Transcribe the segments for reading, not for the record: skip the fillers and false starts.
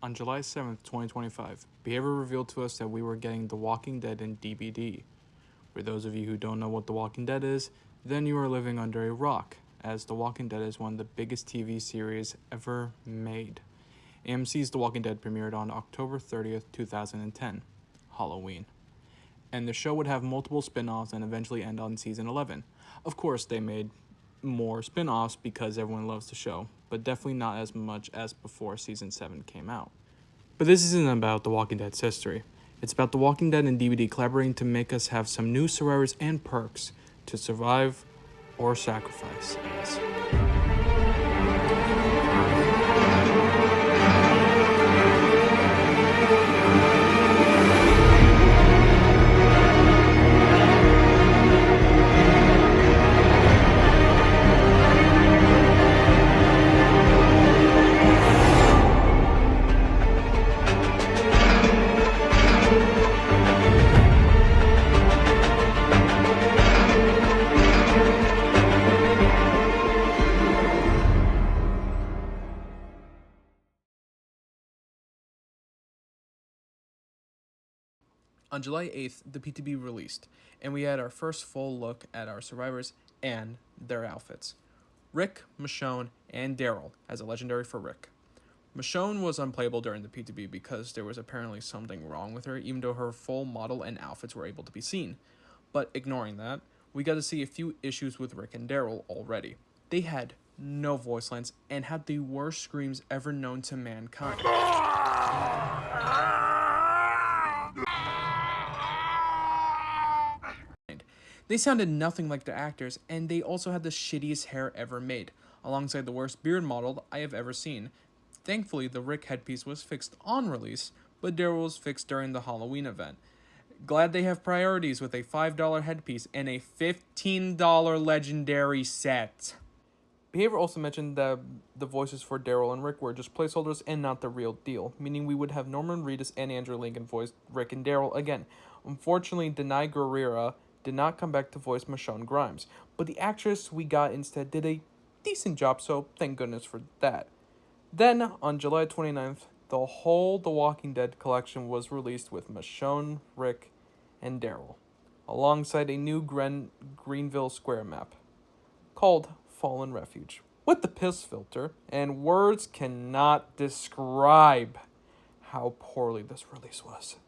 On July 7th, 2025, Behavior revealed to us that we were getting The Walking Dead in DBD. For those of you who don't know what The Walking Dead is, then you are living under a rock, as The Walking Dead is one of the biggest TV series ever made. AMC's The Walking Dead premiered on October 30th, 2010, Halloween. And the show would have multiple spin-offs and eventually end on season 11. Of course, they made more spin-offs because everyone loves the show, but definitely not as much as before season 7 came out. But this isn't about The Walking Dead's history. It's about The Walking Dead and DBD collaborating to make us have some new survivors and perks to survive or sacrifice as. On July 8th, the PTB released, and we had our first full look at our survivors and their outfits. Rick, Michonne, and Daryl as a legendary for Rick. Michonne was unplayable during the PTB because there was apparently something wrong with her, even though her full model and outfits were able to be seen. But ignoring that, we got to see a few issues with Rick and Daryl already. They had no voice lines and had the worst screams ever known to mankind. They sounded nothing like the actors, and they also had the shittiest hair ever made, alongside the worst beard model I have ever seen. Thankfully, the Rick headpiece was fixed on release, but Daryl was fixed during the Halloween event. Glad they have priorities with a $5 headpiece and a $15 legendary set. Behavior also mentioned that the voices for Daryl and Rick were just placeholders and not the real deal, meaning we would have Norman Reedus and Andrew Lincoln voice Rick and Daryl again. Unfortunately, Denai Guerrera did not come back to voice Michonne Grimes, but the actress we got instead did a decent job, so thank goodness for that. Then, on July 29th, the whole The Walking Dead collection was released with Michonne, Rick, and Daryl, alongside a new Greenville Square map, called Fallen Refuge, with the piss filter, and words cannot describe how poorly this release was.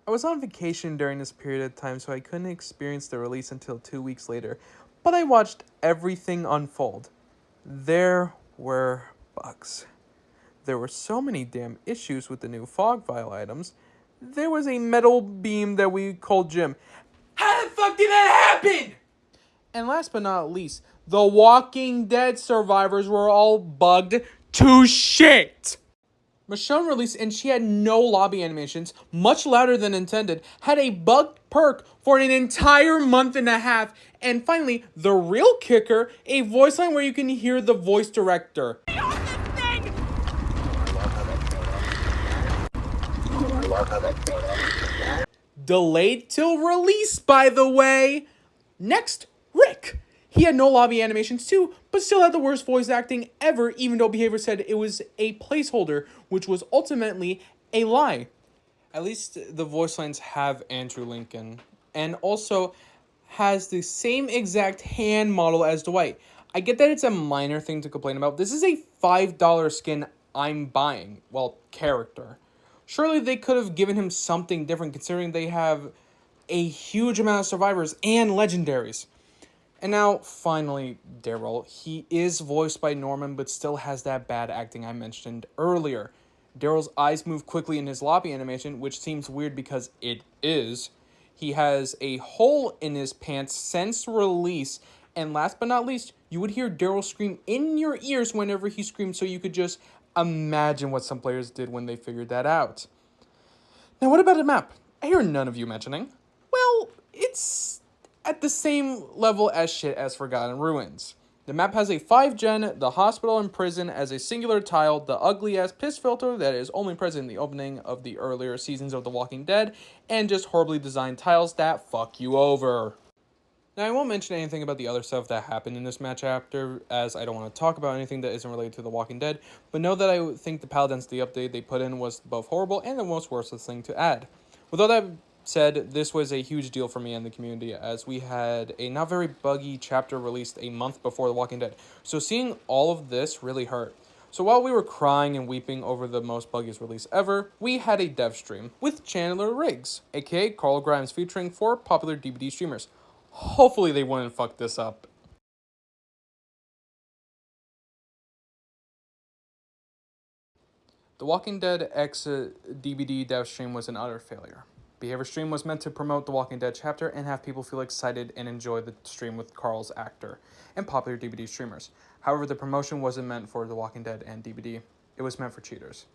I was on vacation during this period of time, so I couldn't experience the release until 2 weeks later, but I watched everything unfold. There were bugs. There were so many damn issues with the new fog vial items. There was a metal beam that we called Jim. How the fuck did that happen? And last but not least, the Walking Dead survivors were all bugged to shit. Michonne released and she had no lobby animations, much louder than intended, had a bugged perk for an entire month and a half, and finally, the real kicker, a voice line where you can hear the voice director. Delayed till release, by the way. Next, Rick. He had no lobby animations too, but still had the worst voice acting ever, even though Behavior said it was a placeholder, which was ultimately a lie. At least the voice lines have Andrew Lincoln, and also has the same exact hand model as Dwight. I get that it's a minor thing to complain about. This is a $5 skin I'm buying. Well, character. Surely they could have given him something different, considering they have a huge amount of survivors and legendaries. And now, finally, Daryl. He is voiced by Norman, but still has that bad acting I mentioned earlier. Daryl's eyes move quickly in his lobby animation, which seems weird because it is. He has a hole in his pants since release. And last but not least, you would hear Daryl scream in your ears whenever he screamed, so you could just imagine what some players did when they figured that out. Now, what about a map? I hear none of you mentioning. Well, it's at the same level as shit as Forgotten Ruins. The map has a 5-gen, the hospital and prison as a singular tile, the ugly-ass piss filter that is only present in the opening of the earlier seasons of The Walking Dead, and just horribly designed tiles that fuck you over. Now, I won't mention anything about the other stuff that happened in this match after, as I don't want to talk about anything that isn't related to The Walking Dead, but know that I think the pal density update they put in was both horrible and the most worthless thing to add. With all that said, this was a huge deal for me and the community, as we had a not very buggy chapter released a month before The Walking Dead, so seeing all of this really hurt. So while we were crying and weeping over the most buggiest release ever, we had a dev stream with Chandler Riggs, aka Carl Grimes, featuring 4 popular DBD streamers. Hopefully they wouldn't fuck this up. The Walking Dead X DBD dev stream was an utter failure. Behavior Stream was meant to promote the Walking Dead chapter and have people feel excited and enjoy the stream with Carl's actor and popular DBD streamers. However, the promotion wasn't meant for The Walking Dead and DBD. It was meant for cheaters.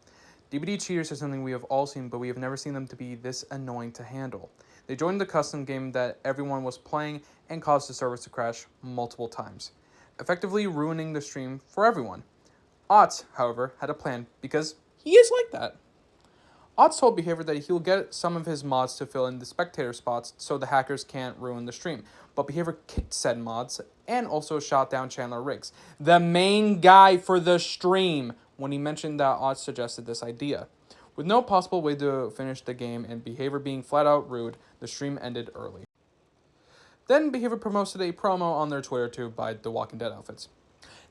DBD cheaters are something we have all seen, but we have never seen them to be this annoying to handle. They joined the custom game that everyone was playing and caused the servers to crash multiple times, effectively ruining the stream for everyone. Otz, however, had a plan because he is like that. Otz told Behavior that he'll get some of his mods to fill in the spectator spots so the hackers can't ruin the stream, but Behavior kicked said mods and also shot down Chandler Riggs, the main guy for the stream, when he mentioned that Otz suggested this idea. With no possible way to finish the game and Behavior being flat out rude, the stream ended early. Then Behavior posted a promo on their Twitter to buy The Walking Dead outfits.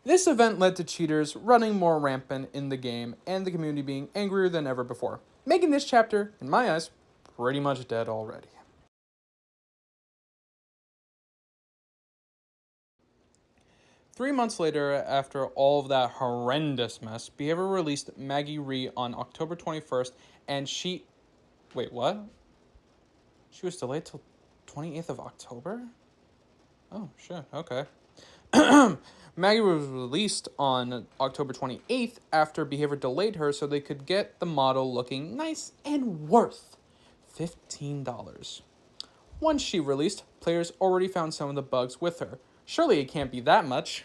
This event led to cheaters running more rampant in the game and the community being angrier than ever before, making this chapter, in my eyes, pretty much dead already. Three months later, after all of that horrendous mess, Behavior released Maggie Rhee on October 21st, and she... Wait, what? She was delayed till 28th of October? Oh, shit, okay. Maggie was released on October 28th after Behavior delayed her so they could get the model looking nice and worth $15. Once she released, players already found some of the bugs with her. Surely it can't be that much.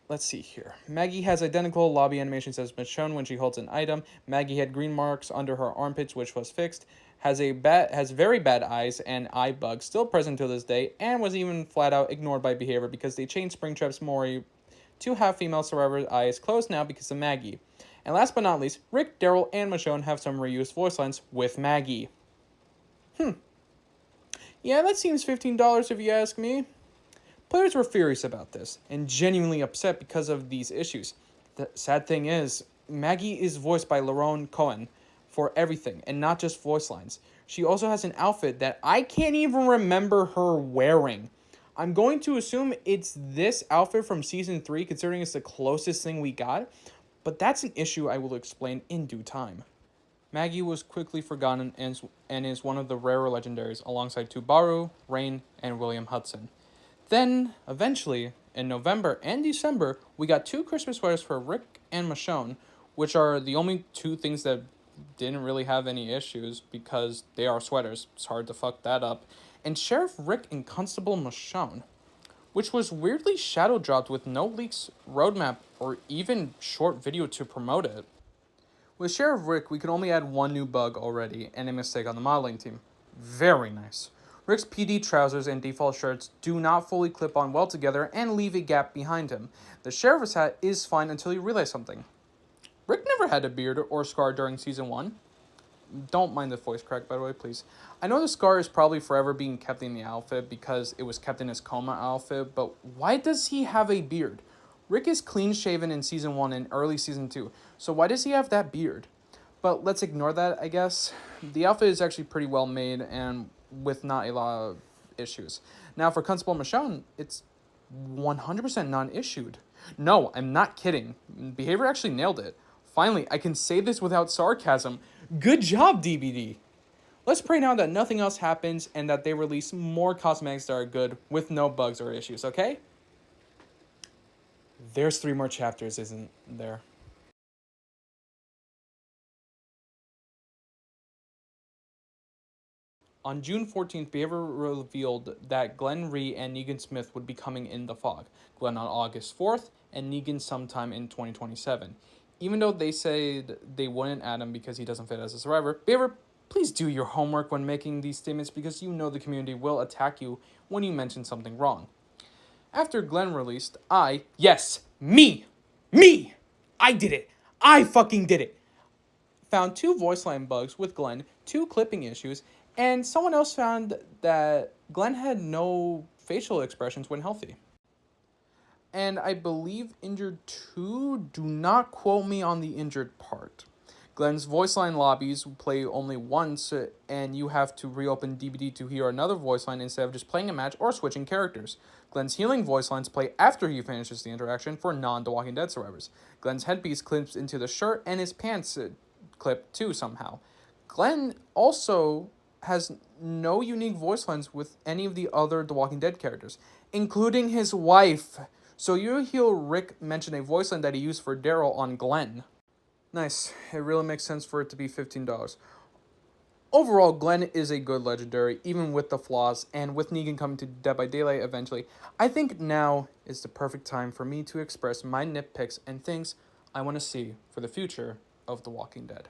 Let's see here. Maggie has identical lobby animations as Michonne when she holds an item. Maggie had green marks under her armpits, which was fixed. Has very bad eyes and eye bugs still present to this day, and was even flat out ignored by Behavior because they changed Springtrap's Mori to have female survivors' eyes closed now because of Maggie. And last but not least, Rick, Daryl, and Michonne have some reused voice lines with Maggie. Yeah, that seems $15 if you ask me. Players were furious about this, and genuinely upset because of these issues. The sad thing is, Maggie is voiced by Lerone Cohen for everything, and not just voice lines. She also has an outfit that I can't even remember her wearing. I'm going to assume it's this outfit from Season 3, considering it's the closest thing we got, but that's an issue I will explain in due time. Maggie was quickly forgotten and is one of the rarer legendaries alongside Tubaru, Rain, and William Hudson. Then, eventually, in November and December, we got 2 Christmas sweaters for Rick and Michonne, which are the only 2 things that didn't really have any issues because they are sweaters. It's hard to fuck that up. And Sheriff Rick and Constable Michonne, which was weirdly shadow dropped with no leaks, roadmap, or even short video to promote it. With Sheriff Rick, we could only add 1 new bug already and a mistake on the modeling team. Very nice. Rick's PD trousers and default shirts do not fully clip on well together and leave a gap behind him. The sheriff's hat is fine until you realize something. Rick never had a beard or scar during Season 1. Don't mind the voice crack, by the way, please. I know the scar is probably forever being kept in the outfit because it was kept in his coma outfit, but why does he have a beard? Rick is clean-shaven in Season 1 and early Season 2, so why does he have that beard? But let's ignore that, I guess. The outfit is actually pretty well made and with not a lot of issues. Now, for Constable Michonne, it's 100% non-issued. No, I'm not kidding. Behavior actually nailed it. Finally, I can say this without sarcasm. Good job, DBD! Let's pray now that nothing else happens and that they release more cosmetics that are good with no bugs or issues, okay? There's 3 more chapters, isn't there? On June 14th, Behavior revealed that Glenn Rhee and Negan Smith would be coming in the fog. Glenn on August 4th, and Negan sometime in 2027. Even though they said they wouldn't add him because he doesn't fit as a survivor, Behavior Please do your homework when making these statements because you know the community will attack you when you mention something wrong. After Glenn released, yes, me, I did it. I fucking did it. Found 2 voice line bugs with Glenn, 2 clipping issues, and someone else found that Glenn had no facial expressions when healthy. And I believe injured 2, do not quote me on the injured part. Glenn's voice line lobbies play only once, and you have to reopen DBD to hear another voice line instead of just playing a match or switching characters. Glenn's healing voice lines play after he finishes the interaction for non-The Walking Dead survivors. Glenn's headpiece clips into the shirt, and his pants clip too somehow. Glenn also has no unique voice lines with any of the other The Walking Dead characters, including his wife. So you'll hear Rick mention a voice line that he used for Daryl on Glenn. Nice. It really makes sense for it to be $15. Overall, Glenn is a good legendary, even with the flaws, and with Negan coming to Dead by Daylight eventually, I think now is the perfect time for me to express my nitpicks and things I want to see for the future of The Walking Dead.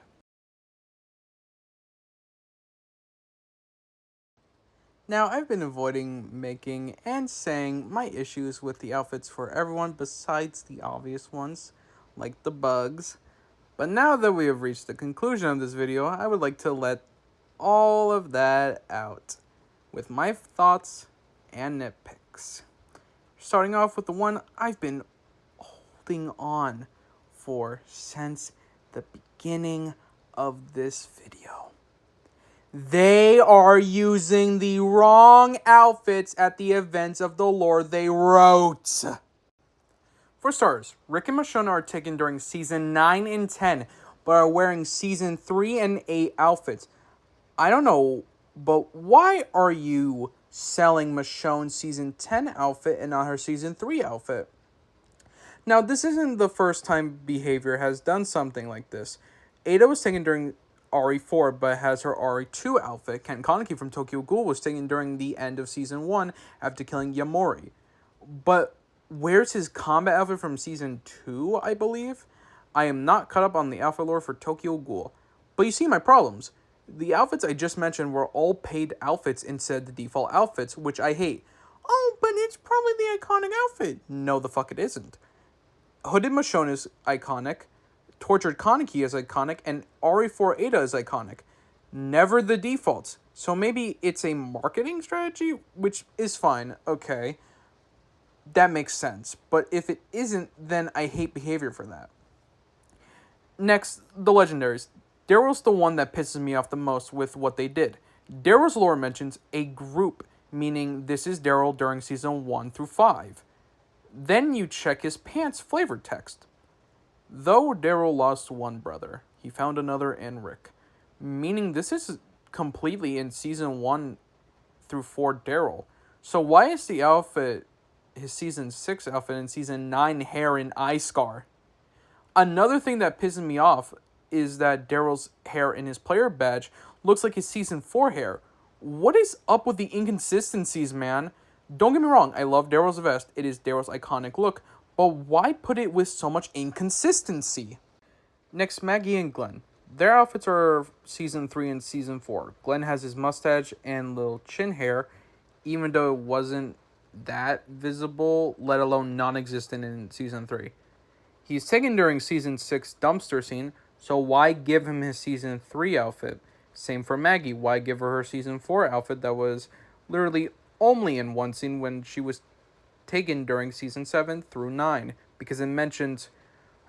Now, I've been avoiding making and saying my issues with the outfits for everyone besides the obvious ones, like the bugs. But now that we have reached the conclusion of this video, I would like to let all of that out with my thoughts and nitpicks. Starting off with the one I've been holding on for since the beginning of this video. They are using the wrong outfits at the events of the lore they wrote. For starters, Rick and Michonne are taken during Season 9 and 10, but are wearing Season 3 and 8 outfits. I don't know, but why are you selling Michonne's Season 10 outfit and not her Season 3 outfit? Now, this isn't the first time Behavior has done something like this. Ada was taken during RE4, but has her RE2 outfit. Ken Kaneki from Tokyo Ghoul was taken during the end of Season 1 after killing Yamori. But where's his combat outfit from Season 2, I believe? I am not caught up on the outfit lore for Tokyo Ghoul. But you see my problems. The outfits I just mentioned were all paid outfits instead of the default outfits, which I hate. Oh, but it's probably the iconic outfit. No, the fuck it isn't. Hooded Michonne is iconic. Tortured Kaneki is iconic, and RE4 Ada is iconic. Never the defaults. So maybe it's a marketing strategy, which is fine, okay. That makes sense. But if it isn't, then I hate Behavior for that. Next, the legendaries. Daryl's the one that pisses me off the most with what they did. Daryl's lore mentions a group, meaning this is Daryl during Season 1 through 5. Then you check his pants flavor text. Though Daryl lost one brother, he found another in Rick. Meaning this is completely in Season 1 through 4 Daryl. So why is the outfit, his Season 6 outfit, and Season 9 hair and eye scar? Another thing that pisses me off is that Daryl's hair in his player badge looks like his Season 4 hair. What is up with the inconsistencies, man? Don't get me wrong, I love Daryl's vest. It is Daryl's iconic look. But why put it with so much inconsistency? Next, Maggie and Glenn. Their outfits are Season 3 and Season 4. Glenn has his mustache and little chin hair, even though it wasn't that visible, let alone non-existent in Season 3. He's taken during Season 6 dumpster scene, so why give him his Season 3 outfit? Same for Maggie. Why give her Season 4 outfit that was literally only in one scene when she was taken during Season 7 through 9, because it mentions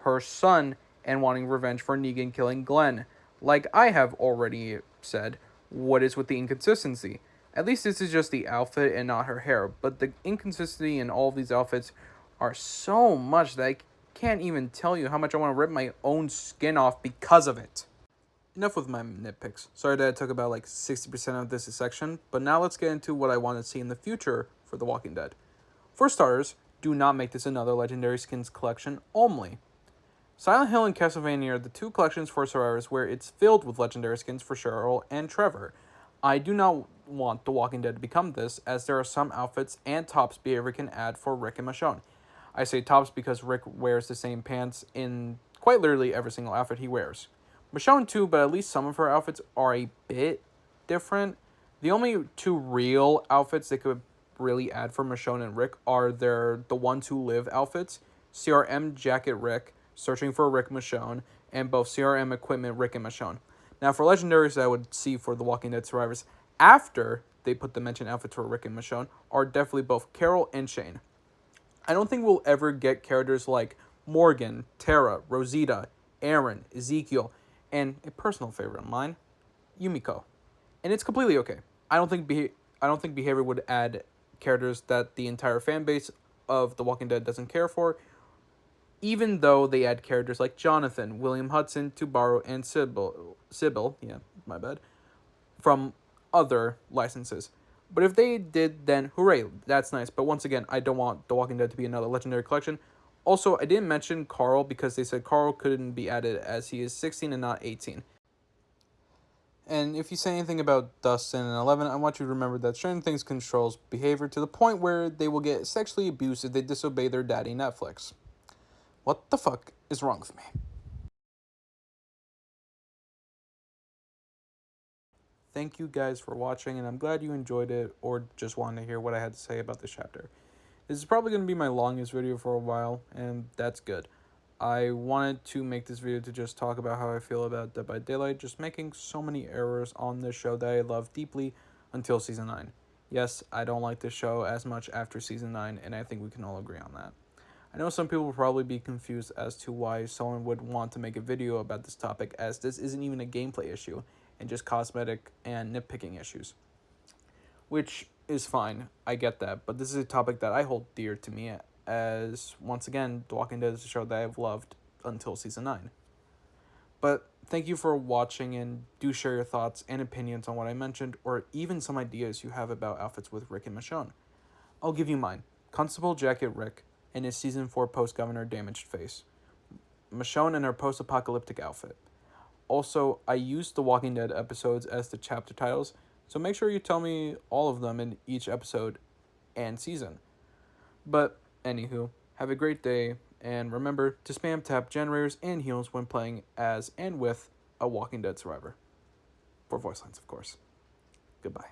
her son and wanting revenge for Negan killing Glenn. Like I have already said, what is with the inconsistency? At least this is just the outfit and not her hair, but the inconsistency in all of these outfits are so much that I can't even tell you how much I want to rip my own skin off because of it. Enough with my nitpicks. Sorry that I took about like 60% of this section, but now let's get into what I want to see in the future for The Walking Dead. For starters, do not make this another Legendary Skins collection only. Silent Hill and Castlevania are the 2 collections for survivors where it's filled with Legendary Skins for Cheryl and Trevor. I do not want The Walking Dead to become this, as there are some outfits and tops Behavior can add for Rick and Michonne. I say tops because Rick wears the same pants in quite literally every single outfit he wears. Michonne too, but at least some of her outfits are a bit different. The only two real outfits they could really add for Michonne and Rick are the ones who live outfits. CRM jacket Rick, searching for Rick Michonne, and both CRM equipment Rick and Michonne. Now for legendaries I would see for the Walking Dead survivors after they put the mentioned outfits for Rick and Michonne are definitely both Carol and Shane. I don't think we'll ever get characters like Morgan, Tara, Rosita, Aaron, Ezekiel, and a personal favorite of mine, Yumiko. And it's completely okay. I don't think behavior would add characters that the entire fan base of The Walking Dead doesn't care for, even though they add characters like Jonathan, William Hudson, Tubaru, and Sybil, yeah, my bad, from other licenses. But if they did, then hooray, that's nice. But once again, I don't want The Walking Dead to be another legendary collection. Also, I didn't mention Carl because they said Carl couldn't be added as he is 16 and not 18. And if you say anything about Dustin and 11, I want you to remember that certain things controls behavior to the point where they will get sexually abused if they disobey their daddy Netflix. What the fuck is wrong with me? Thank you guys for watching, and I'm glad you enjoyed it or just wanted to hear what I had to say about this chapter. This is probably going to be my longest video for a while, and that's good. I wanted to make this video to just talk about how I feel about Dead by Daylight, just making so many errors on this show that I love deeply until Season 9. Yes, I don't like this show as much after Season 9, and I think we can all agree on that. I know some people will probably be confused as to why someone would want to make a video about this topic, as this isn't even a gameplay issue, and just cosmetic and nitpicking issues. Which is fine, I get that, but this is a topic that I hold dear to me, as, once again, The Walking Dead is a show that I've loved until Season 9. But thank you for watching, and do share your thoughts and opinions on what I mentioned, or even some ideas you have about outfits with Rick and Michonne. I'll give you mine. Constable Jacket Rick and his Season 4 post-Governor damaged face. Michonne and her post-apocalyptic outfit. Also, I used The Walking Dead episodes as the chapter titles, so make sure you tell me all of them in each episode and season. But, anywho, have a great day, and remember to spam tap generators and heals when playing as and with a Walking Dead survivor. For voice lines, of course. Goodbye.